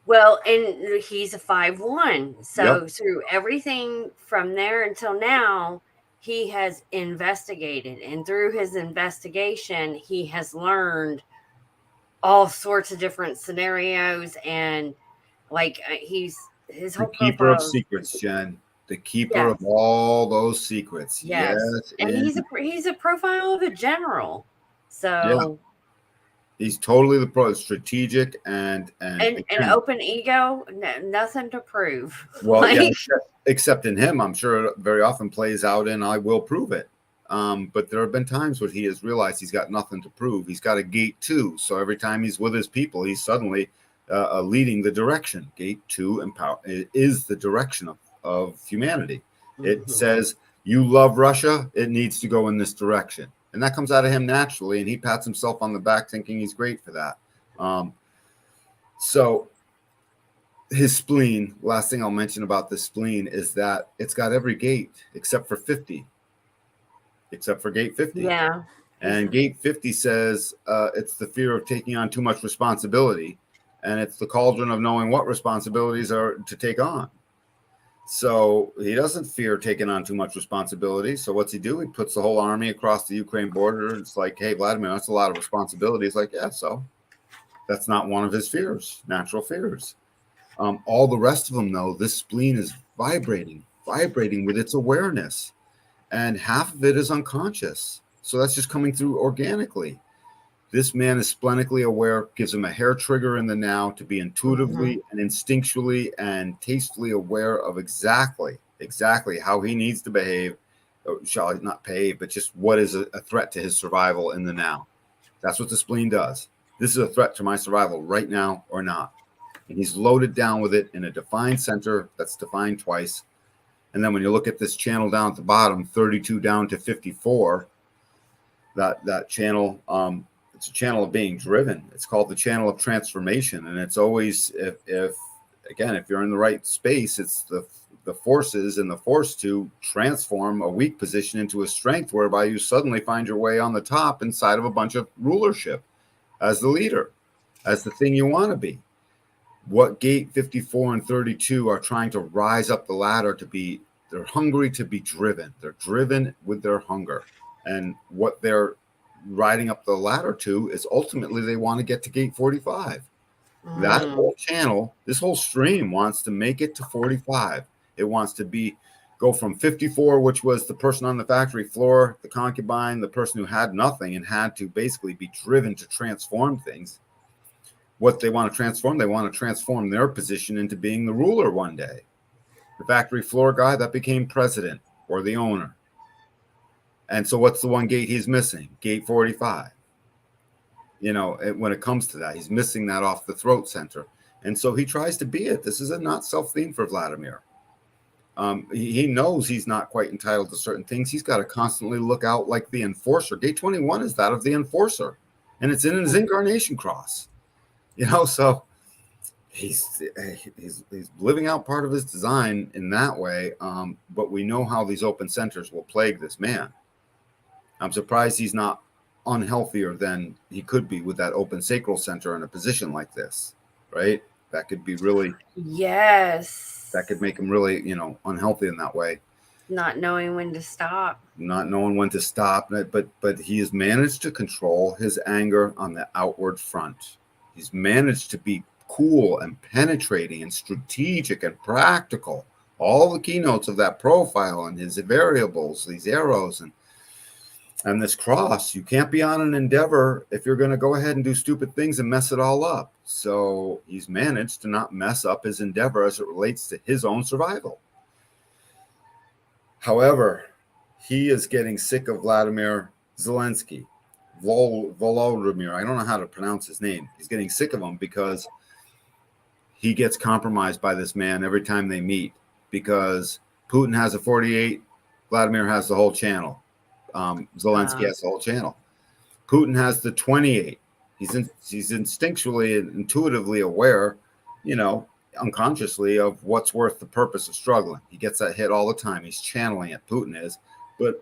Well, and he's a 5-1. So Yep. through everything from there until now, he has investigated. And through his investigation, he has learned all sorts of different scenarios. And like his whole The keeper of profile. secrets, Jen. The keeper of all those secrets. Yes. And he's a profile of a general. So he's totally the strategic and an open ego, nothing to prove. Well, except in him, I'm sure it very often plays out in I will prove it. But there have been times where he has realized he's got nothing to prove. He's got a gate 2. So every time he's with his people, he's suddenly leading the direction. Gate 2 is the direction of humanity. It says, you love Russia, it needs to go in this direction. And that comes out of him naturally, and he pats himself on the back thinking he's great for that. So his spleen, last thing I'll mention about the spleen is that it's got every gate except for 50. Except for gate 50. Yeah. And gate 50 says it's the fear of taking on too much responsibility, and it's the cauldron of knowing what responsibilities are to take on. So he doesn't fear taking on too much responsibility. So what's he do? He puts the whole army across the Ukraine border. It's like, hey, Vladimir, that's a lot of responsibility. He's like, yeah, so that's not one of his fears, natural fears. All the rest of them, though, this spleen is vibrating with its awareness. And half of it is unconscious. So that's just coming through organically. This man is splenically aware, gives him a hair trigger in the now to be intuitively and instinctually and tastefully aware of exactly how he needs to behave, or shall I not behave, but just what is a threat to his survival in the now. That's what the spleen does. This is a threat to my survival right now or not. And he's loaded down with it in a defined center that's defined twice. And then when you look at this channel down at the bottom, 32 down to 54, that channel, it's a channel of being driven. It's called the channel of transformation. And it's always, if you're in the right space, it's the forces and the force to transform a weak position into a strength, whereby you suddenly find your way on the top inside of a bunch of rulership as the leader, as the thing you want to be. What gate 54 and 32 are trying to rise up the ladder to be, they're hungry to be driven. They're driven with their hunger. And what they're riding up the ladder to is ultimately they want to get to gate 45. That whole channel, this whole stream wants to make it to 45. It wants to go from 54, which was the person on the factory floor, the concubine, the person who had nothing and had to basically be driven to transform things. What they want to transform, they want to transform their position into being the ruler one day. The factory floor guy, that became president or the owner. And so what's the one gate he's missing? Gate 45. When it comes to that, he's missing that off the throat center. And so he tries to be it. This is a not self theme for Vladimir. He knows he's not quite entitled to certain things. He's got to constantly look out like the enforcer. Gate 21 is that of the enforcer. And it's in his incarnation cross. So he's living out part of his design in that way. But we know how these open centers will plague this man. I'm surprised he's not unhealthier than he could be with that open sacral center in a position like this, right? That could be really, that could make him really, unhealthy in that way. Not knowing when to stop. But he has managed to control his anger on the outward front. He's managed to be cool and penetrating and strategic and practical. All the keynotes of that profile and his variables, these arrows and this cross. You can't be on an endeavor if you're going to go ahead and do stupid things and mess it all up. So he's managed to not mess up his endeavor as it relates to his own survival. However, he is getting sick of Volodymyr Zelenskyy. Volodymyr, I don't know how to pronounce his name. He's getting sick of him because he gets compromised by this man every time they meet, because Putin has a 48, Vladimir has the whole channel. Zelenskyy has the whole channel. Putin has the 28. He's instinctually and intuitively aware, unconsciously, of what's worth the purpose of struggling. He gets that hit all the time. He's channeling it. Putin is. But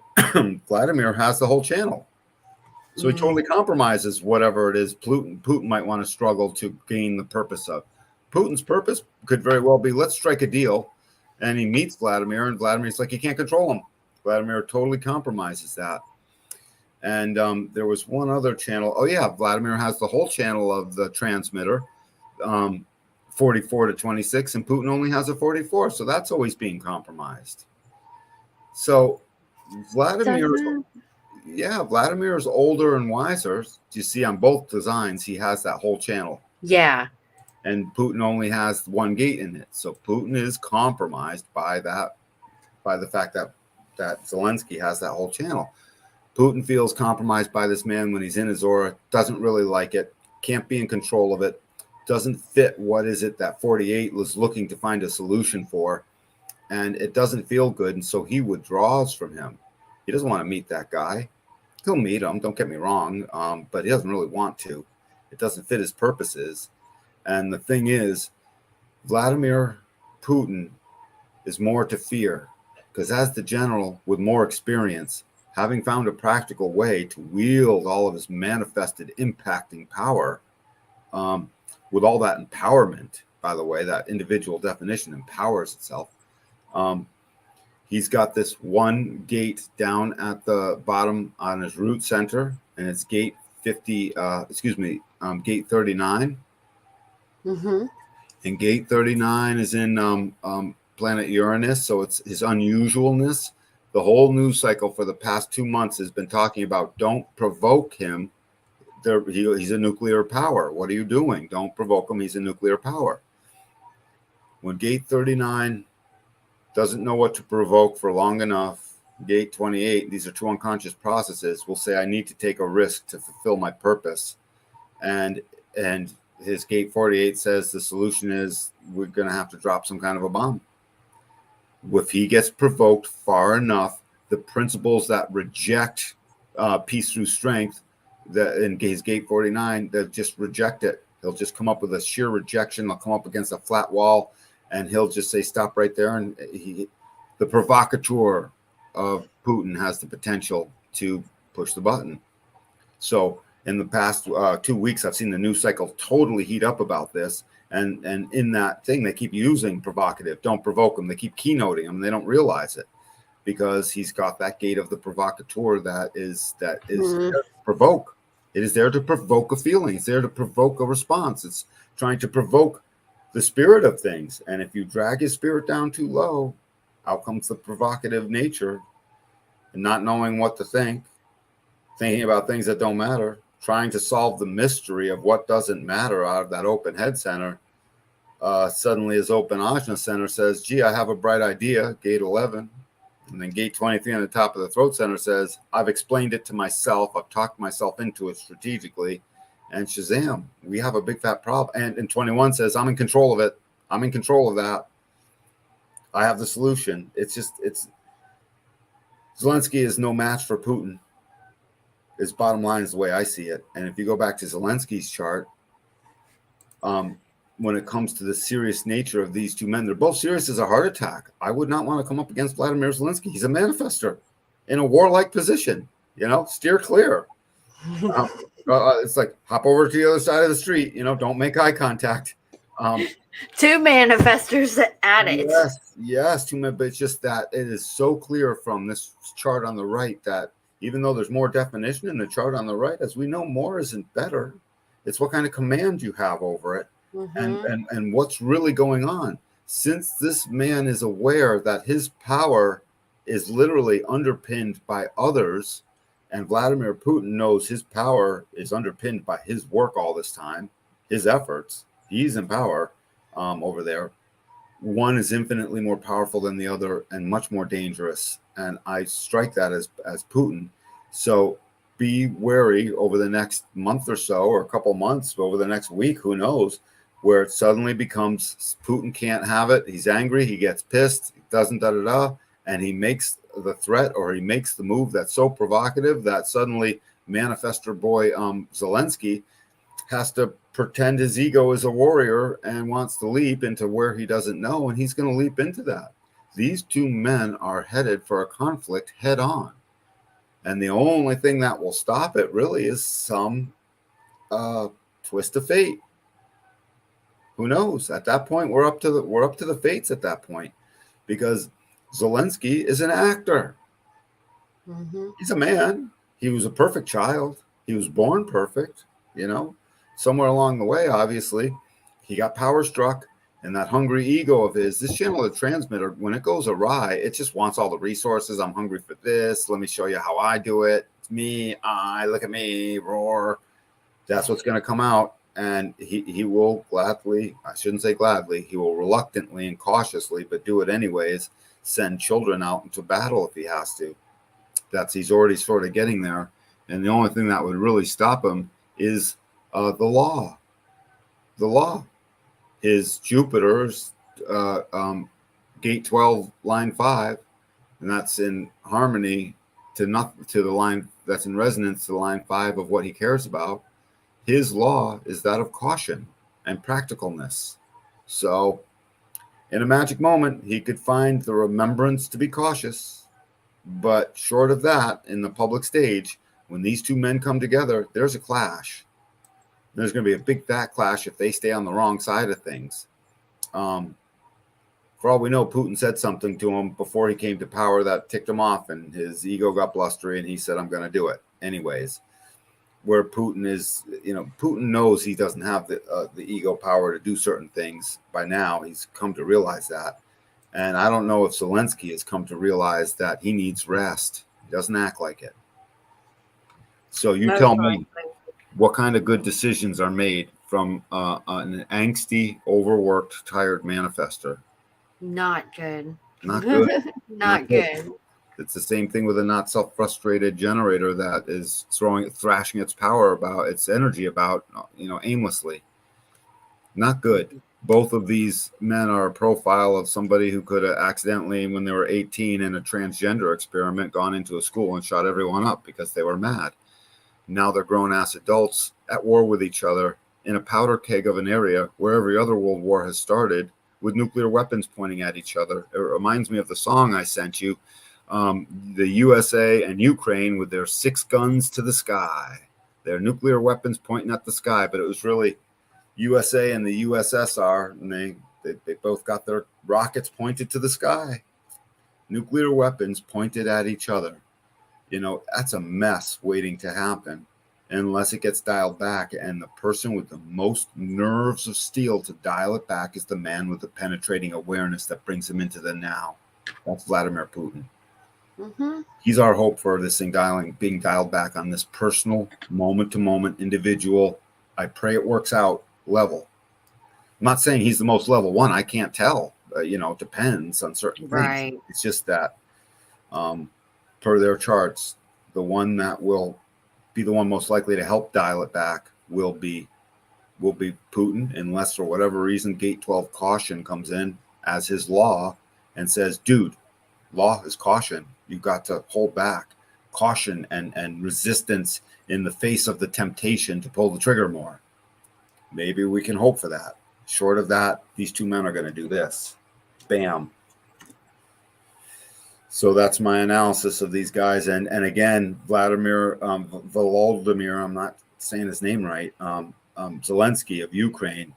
Vladimir has the whole channel. So he totally compromises whatever it is Putin might want to struggle to gain the purpose of. Putin's purpose could very well be, let's strike a deal. And he meets Vladimir, and Vladimir's like, you can't control him. Vladimir totally compromises that. And there was one other channel. Oh, yeah, Vladimir has the whole channel of the transmitter, 44 to 26, and Putin only has a 44. So that's always being compromised. So Vladimir's older and wiser. You see on both designs, he has that whole channel. Yeah. And Putin only has one gate in it. So Putin is compromised by the fact that Zelenskyy has that whole channel. Putin feels compromised by this man when he's in his aura, doesn't really like it, can't be in control of it, doesn't fit what is it that 48 was looking to find a solution for, and it doesn't feel good, and so he withdraws from him. He doesn't want to meet that guy. He'll meet him, don't get me wrong, but he doesn't really want to. It doesn't fit his purposes. And the thing is, Vladimir Putin is more to fear, because as the general with more experience, having found a practical way to wield all of his manifested impacting power, with all that empowerment, by the way, that individual definition empowers itself. He's got this one gate down at the bottom on his root center, and it's gate 39. Mm-hmm. And gate 39 is in planet Uranus, so it's his unusualness. The whole news cycle for the past 2 months has been talking about don't provoke him. He's a nuclear power. What are you doing? Don't provoke him. He's a nuclear power. When gate 39 doesn't know what to provoke for long enough, gate 28, these are two unconscious processes, will say, I need to take a risk to fulfill my purpose. And his gate 48 says the solution is we're going to have to drop some kind of a bomb. If he gets provoked far enough, the principles that reject peace through strength, that in his gate 49, they'll just reject it. He'll just come up with a sheer rejection. They'll come up against a flat wall, and he'll just say, stop right there. And the provocateur of Putin has the potential to push the button. So in the past 2 weeks, I've seen the news cycle totally heat up about this. And in that thing, they keep using provocative. Don't provoke them. They keep keynoting him. They don't realize it because he's got that gate of the provocateur that is there to provoke. It is there to provoke a feeling. It's there to provoke a response. It's trying to provoke the spirit of things. And if you drag his spirit down too low, out comes the provocative nature and not knowing what to think, thinking about things that don't matter, trying to solve the mystery of what doesn't matter out of that open head center. Suddenly his open ajna center says, gee, I have a bright idea, gate 11. And then gate 23 on the top of the throat center says, I've explained it to myself. I've talked myself into it strategically. And shazam, we have a big fat problem. And 21 says, I'm in control of it. I'm in control of that. I have the solution. Zelenskyy is no match for Putin. His bottom line is the way I see it. And if you go back to Zelenskyy's chart, when it comes to the serious nature of these two men, they're both serious as a heart attack. I would not want to come up against Volodymyr Zelenskyy. He's a manifester in a warlike position. Steer clear. It's like hop over to the other side of the street. Don't make eye contact. Two manifestors at it. Yes, two men. But it's just that it is so clear from this chart on the right that even though there's more definition in the chart on the right, as we know, more isn't better. It's what kind of command you have over it. Mm-hmm. And what's really going on. Since this man is aware that his power is literally underpinned by others, and Vladimir Putin knows his power is underpinned by his work all this time, his efforts, he's in power over there. One is infinitely more powerful than the other and much more dangerous. And I strike that as Putin. So be wary over the next month or so, or a couple months, over the next week, who knows, where it suddenly becomes Putin can't have it. He's angry. He gets pissed. He doesn't and he makes the threat or he makes the move that's so provocative that suddenly manifester boy Zelenskyy has to pretend his ego is a warrior and wants to leap into where he doesn't know, and he's going to leap into that. These two men are headed for a conflict head on, and the only thing that will stop it really is some twist of fate. Who knows? At that point, we're up to the fates at that point, because Zelenskyy is an actor. Mm-hmm. He's a man. He was a perfect child. He was born perfect, you know. Somewhere along the way, obviously, he got power struck, and that hungry ego of his, this channel of transmitter, when it goes awry, it just wants all the resources. I'm hungry for this. Let me show you how I do it. It's me. Look at me. Roar. That's what's going to come out. And he will gladly, I shouldn't say gladly, he will reluctantly and cautiously, but do it anyways, send children out into battle if he has to. He's already sort of getting there. And the only thing that would really stop him is the law. The law. His Jupiter's gate 12, line 5, and that's in harmony to the line that's in resonance to line 5 of what he cares about. His law is that of caution and practicalness. So in a magic moment, he could find the remembrance to be cautious. But short of that, in the public stage, when these two men come together, there's a clash. There's going to be a big fat clash if they stay on the wrong side of things. For all we know, Putin said something to him before he came to power that ticked him off, and his ego got blustery, and he said, I'm going to do it anyways. Where Putin is, Putin knows he doesn't have the ego power to do certain things by now. He's come to realize that. And I don't know if Zelenskyy has come to realize that he needs rest. He doesn't act like it. So you tell me, what kind of good decisions are made from an angsty, overworked, tired manifester? Not good. Not good. Not good. It's the same thing with a not self-frustrated generator that is thrashing its power about, its energy about, aimlessly. Not good. Both of these men are a profile of somebody who could have accidentally, when they were 18 in a transgender experiment, gone into a school and shot everyone up because they were mad. Now they're grown-ass adults at war with each other in a powder keg of an area where every other world war has started, with nuclear weapons pointing at each other. It reminds me of the song I sent you, the USA and Ukraine with their 6 guns to the sky. Their nuclear weapons pointing at the sky, but it was really USA and the USSR, and they both got their rockets pointed to the sky. Nuclear weapons pointed at each other. That's a mess waiting to happen unless it gets dialed back. And the person with the most nerves of steel to dial it back is the man with the penetrating awareness that brings him into the now. That's Vladimir Putin. Mm-hmm. He's our hope for this thing being dialed back on this personal, moment-to-moment, individual, I pray it works out level. I'm not saying he's the most level one. I can't tell. It depends on certain Right. things. It's just that per their charts, the one that will be the one most likely to help dial it back will be Putin, unless for whatever reason gate 12 caution comes in as his law and says, dude, law is caution. You've got to hold back. Caution and resistance in the face of the temptation to pull the trigger more. Maybe we can hope for that. Short of that, these two men are going to do this. Bam. So that's my analysis of these guys. And again, Volodymyr, I'm not saying his name right, Zelenskyy of Ukraine,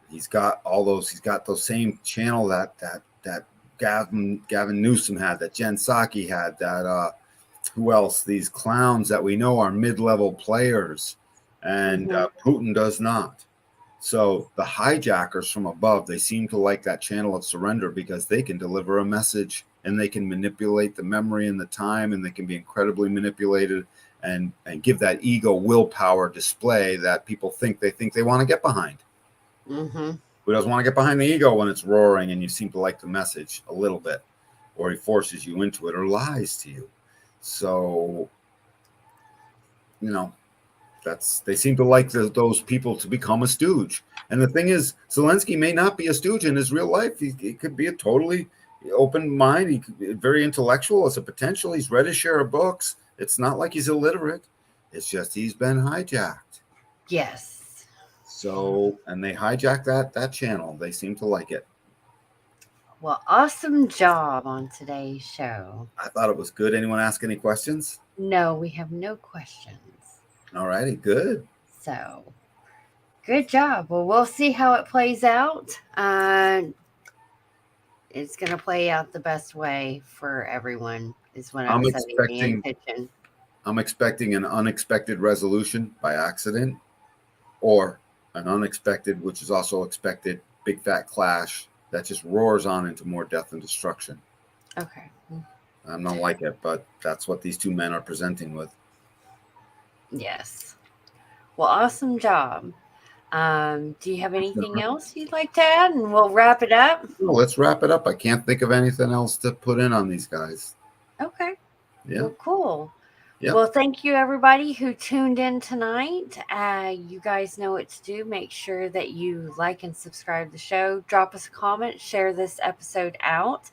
he's got those same channel that Gavin Newsom had, that Jen Psaki had, that who else? These clowns that we know are mid-level players, and Putin does not. So the hijackers from above, they seem to like that channel of surrender because they can deliver a message and they can manipulate the memory and the time, and they can be incredibly manipulated and give that ego willpower display that people think they want to get behind. Mm-hmm. Who doesn't want to get behind the ego when it's roaring and you seem to like the message a little bit, or he forces you into it or lies to you? So, they seem to like those people to become a stooge. And the thing is, Zelenskyy may not be a stooge in his real life. He could be a totally open mind. He could be very intellectual as a potential. He's read his share of books. It's not like he's illiterate. It's just he's been hijacked. Yes. So, and they hijacked that channel. They seem to like it. Well, awesome job on today's show. I thought it was good. Anyone ask any questions? No, we have no questions. All righty, good. So, good job. Well, we'll see how it plays out. It's going to play out the best way for everyone, is what I'm setting the intention. I'm expecting an unexpected resolution by accident, or an unexpected, which is also expected, big fat clash that just roars on into more death and destruction. Okay. I don't like it, but that's what these two men are presenting with. Yes. Well, awesome job. Do you have anything else you'd like to add? And we'll wrap it up. Well, let's wrap it up. I can't think of anything else to put in on these guys. Okay. Yeah. Well, cool. Yeah. Well, thank you, everybody who tuned in tonight. You guys know what to do. Make sure that you like and subscribe to the show. Drop us a comment. Share this episode out.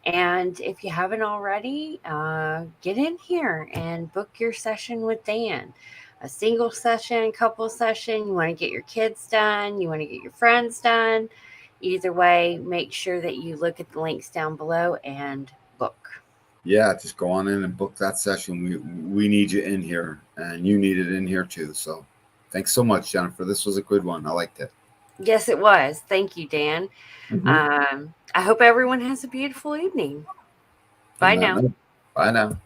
And if you haven't already, get in here and book your session with Dan. A single session, couple session. You want to get your kids done. You want to get your friends done. Either way, make sure that you look at the links down below and book. Yeah, just go on in and book that session. We need you in here, and you need it in here too. So thanks so much, Jennifer. This was a good one. I liked it. Yes, it was. Thank you, Dan. Mm-hmm. I hope everyone has a beautiful evening. Bye now. Bye now.